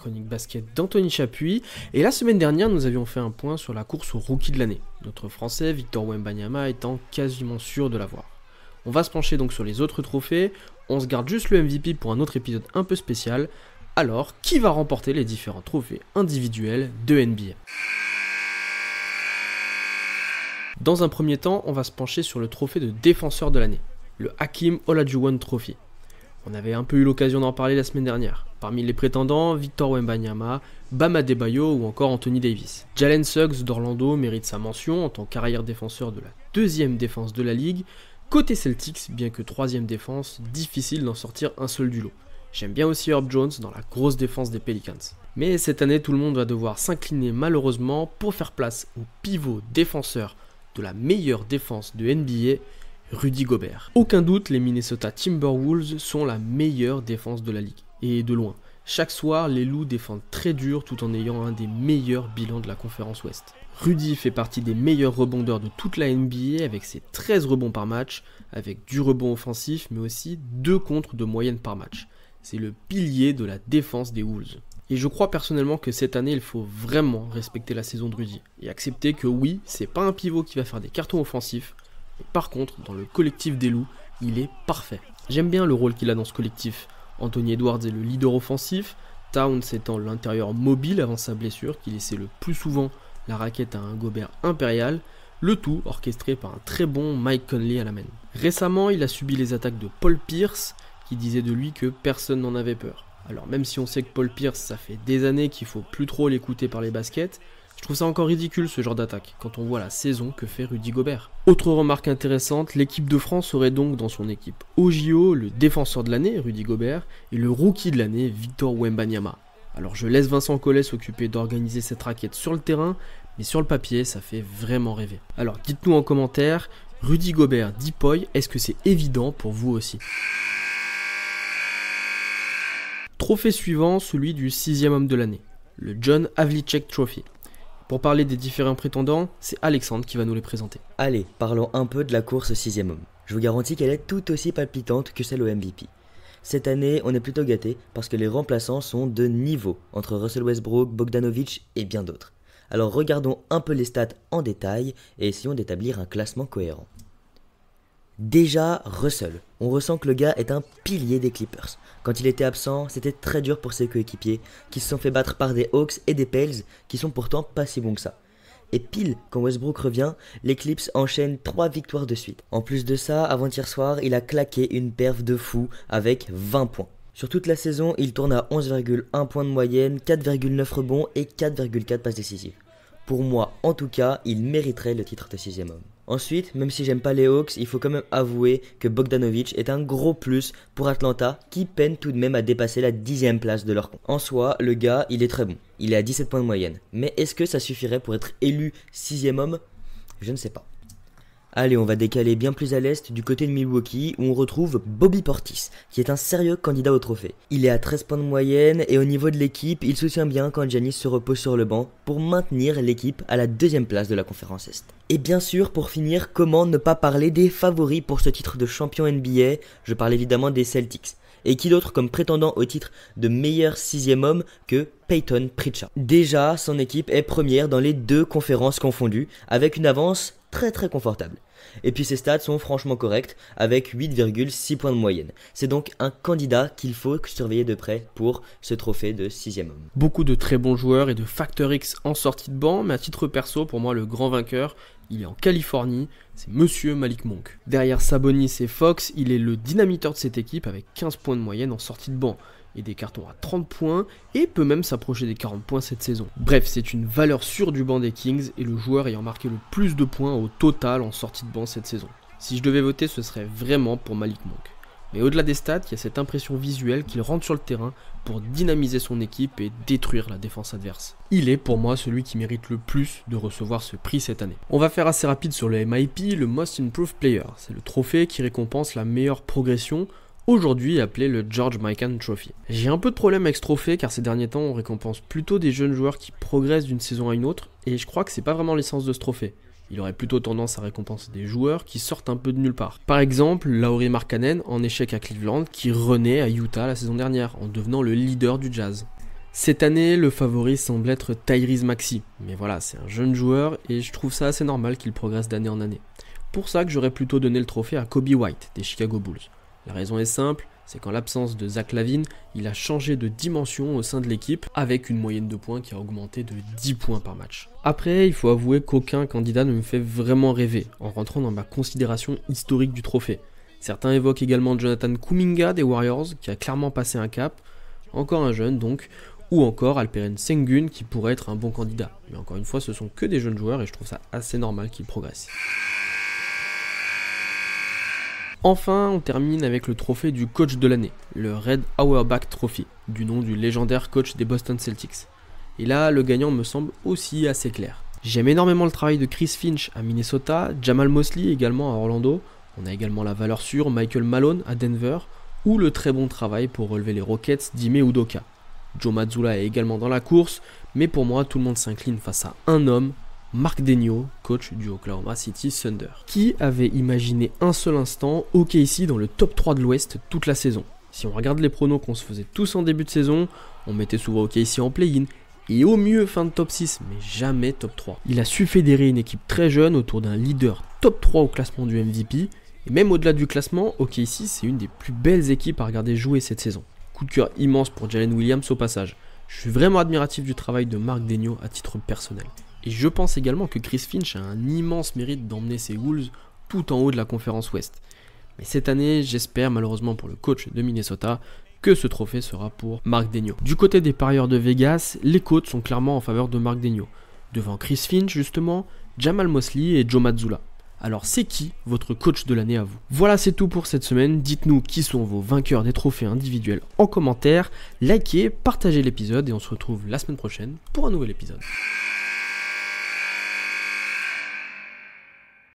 chronique basket d'Anthony Chapuis. Et la semaine dernière, nous avions fait un point sur la course au rookie de l'année. Notre Français, Victor Wembanyama, étant quasiment sûr de l'avoir. On va se pencher donc sur les autres trophées. On se garde juste le MVP pour un autre épisode un peu spécial. Alors, qui va remporter les différents trophées individuels de NBA ? Dans un premier temps, on va se pencher sur le trophée de défenseur de l'année, le Hakeem Olajuwon Trophy. On avait un peu eu l'occasion d'en parler la semaine dernière. Parmi les prétendants, Victor Wembanyama, Bam Adebayo ou encore Anthony Davis. Jalen Suggs d'Orlando mérite sa mention en tant qu'arrière défenseur de la deuxième défense de la ligue. Côté Celtics, bien que troisième défense, difficile d'en sortir un seul du lot. J'aime bien aussi Herb Jones dans la grosse défense des Pelicans. Mais cette année, tout le monde va devoir s'incliner malheureusement pour faire place au pivot défenseur de la meilleure défense de NBA, Rudy Gobert. Aucun doute, les Minnesota Timberwolves sont la meilleure défense de la ligue, et de loin. Chaque soir, les loups défendent très dur tout en ayant un des meilleurs bilans de la conférence Ouest. Rudy fait partie des meilleurs rebondeurs de toute la NBA avec ses 13 rebonds par match, avec du rebond offensif mais aussi 2 contres de moyenne par match. C'est le pilier de la défense des Wolves. Et je crois personnellement que cette année, il faut vraiment respecter la saison de Rudy et accepter que oui, c'est pas un pivot qui va faire des cartons offensifs, mais par contre, dans le collectif des loups, il est parfait. J'aime bien le rôle qu'il a dans ce collectif. Anthony Edwards est le leader offensif, Towns étant l'intérieur mobile avant sa blessure, qui laissait le plus souvent la raquette à un Gobert impérial, le tout orchestré par un très bon Mike Conley à la main. Récemment, il a subi les attaques de Paul Pierce, qui disait de lui que personne n'en avait peur. Alors même si on sait que Paul Pierce, ça fait des années qu'il faut plus trop l'écouter par les baskets, je trouve ça encore ridicule ce genre d'attaque, quand on voit la saison que fait Rudy Gobert. Autre remarque intéressante, l'équipe de France aurait donc dans son équipe au JO le défenseur de l'année, Rudy Gobert, et le rookie de l'année, Victor Wembanyama. Alors je laisse Vincent Collet s'occuper d'organiser cette raquette sur le terrain, mais sur le papier, ça fait vraiment rêver. Alors dites-nous en commentaire, Rudy Gobert, Dipoy, est-ce que c'est évident pour vous aussi ? Trophée suivant, celui du 6e homme de l'année, le John Havlicek Trophy. Pour parler des différents prétendants, c'est Alexandre qui va nous les présenter. Allez, parlons un peu de la course au 6e homme. Je vous garantis qu'elle est tout aussi palpitante que celle au MVP. Cette année, on est plutôt gâté parce que les remplaçants sont de niveau entre Russell Westbrook, Bogdanovic et bien d'autres. Alors regardons un peu les stats en détail et essayons d'établir un classement cohérent. Déjà, Russell. On ressent que le gars est un pilier des Clippers. Quand il était absent, c'était très dur pour ses coéquipiers, qui se sont fait battre par des Hawks et des Pels, qui sont pourtant pas si bons que ça. Et pile, quand Westbrook revient, les Clips enchaînent 3 victoires de suite. En plus de ça, avant-hier soir, il a claqué une perf de fou avec 20 points. Sur toute la saison, il tourne à 11,1 points de moyenne, 4,9 rebonds et 4,4 passes décisives. Pour moi, en tout cas, il mériterait le titre de 6e homme. Ensuite, même si j'aime pas les Hawks, il faut quand même avouer que Bogdanovic est un gros plus pour Atlanta qui peine tout de même à dépasser la 10e place de leur compte. En soi, le gars, il est très bon. Il est à 17 points de moyenne. Mais est-ce que ça suffirait pour être élu 6e homme ? Je ne sais pas. Allez, on va décaler bien plus à l'est du côté de Milwaukee où on retrouve Bobby Portis, qui est un sérieux candidat au trophée. Il est à 13 points de moyenne et au niveau de l'équipe, il soutient bien quand Giannis se repose sur le banc pour maintenir l'équipe à la 2e place de la conférence Est. Et bien sûr, pour finir, comment ne pas parler des favoris pour ce titre de champion NBA ? Je parle évidemment des Celtics. Et qui d'autre comme prétendant au titre de meilleur 6e homme que Peyton Pritchard. Déjà, son équipe est première dans les 2 conférences confondues, avec une avance très confortable. Et puis ses stats sont franchement corrects, avec 8,6 points de moyenne. C'est donc un candidat qu'il faut surveiller de près pour ce trophée de 6e homme. Beaucoup de très bons joueurs et de facteurs X en sortie de banc, mais à titre perso, pour moi le grand vainqueur, il est en Californie, c'est Monsieur Malik Monk. Derrière Sabonis et Fox, il est le dynamiteur de cette équipe avec 15 points de moyenne en sortie de banc et des cartons à 30 points et peut même s'approcher des 40 points cette saison. Bref, c'est une valeur sûre du banc des Kings et le joueur ayant marqué le plus de points au total en sortie de banc cette saison. Si je devais voter, ce serait vraiment pour Malik Monk. Mais au-delà des stats, il y a cette impression visuelle qu'il rentre sur le terrain pour dynamiser son équipe et détruire la défense adverse. Il est pour moi celui qui mérite le plus de recevoir ce prix cette année. On va faire assez rapide sur le MIP, le Most Improved Player. C'est le trophée qui récompense la meilleure progression, aujourd'hui appelé le George Mikan Trophy. J'ai un peu de problème avec ce trophée car ces derniers temps on récompense plutôt des jeunes joueurs qui progressent d'une saison à une autre et je crois que c'est pas vraiment l'essence de ce trophée. Il aurait plutôt tendance à récompenser des joueurs qui sortent un peu de nulle part. Par exemple, Lauri Markkanen en échec à Cleveland qui renaît à Utah la saison dernière en devenant le leader du Jazz. Cette année, le favori semble être Tyrese Maxey, mais voilà, c'est un jeune joueur et je trouve ça assez normal qu'il progresse d'année en année. Pour ça que j'aurais plutôt donné le trophée à Kobe White des Chicago Bulls. La raison est simple, c'est qu'en l'absence de Zach LaVine, il a changé de dimension au sein de l'équipe avec une moyenne de points qui a augmenté de 10 points par match. Après, il faut avouer qu'aucun candidat ne me fait vraiment rêver en rentrant dans ma considération historique du trophée. Certains évoquent également Jonathan Kuminga des Warriors qui a clairement passé un cap, encore un jeune donc, ou encore Alperen Sengun qui pourrait être un bon candidat. Mais encore une fois, ce sont que des jeunes joueurs et je trouve ça assez normal qu'ils progressent. Enfin, on termine avec le trophée du coach de l'année, le Red Auerbach Trophy, du nom du légendaire coach des Boston Celtics. Et là, le gagnant me semble aussi assez clair. J'aime énormément le travail de Chris Finch à Minnesota, Jamal Mosley également à Orlando, on a également la valeur sûre Michael Malone à Denver, ou le très bon travail pour relever les Rockets d'Ime Udoka. Joe Mazzulla est également dans la course, mais pour moi tout le monde s'incline face à un homme, Mark Daigneault, coach du Oklahoma City Thunder, qui avait imaginé un seul instant OKC dans le top 3 de l'Ouest toute la saison. Si on regarde les pronos qu'on se faisait tous en début de saison, on mettait souvent OKC en play-in, et au mieux fin de top 6, mais jamais top 3. Il a su fédérer une équipe très jeune autour d'un leader top 3 au classement du MVP, et même au-delà du classement, OKC c'est une des plus belles équipes à regarder jouer cette saison. Coup de cœur immense pour Jalen Williams au passage. Je suis vraiment admiratif du travail de Mark Daigneault à titre personnel. Et je pense également que Chris Finch a un immense mérite d'emmener ses Wolves tout en haut de la conférence Ouest. Mais cette année, j'espère malheureusement pour le coach de Minnesota que ce trophée sera pour Mark Daigneault. Du côté des parieurs de Vegas, les cotes sont clairement en faveur de Mark Daigneault. Devant Chris Finch justement, Jamal Mosley et Joe Mazzulla. Alors c'est qui votre coach de l'année à vous? Voilà, c'est tout pour cette semaine. Dites-nous qui sont vos vainqueurs des trophées individuels en commentaire. Likez, partagez l'épisode et on se retrouve la semaine prochaine pour un nouvel épisode.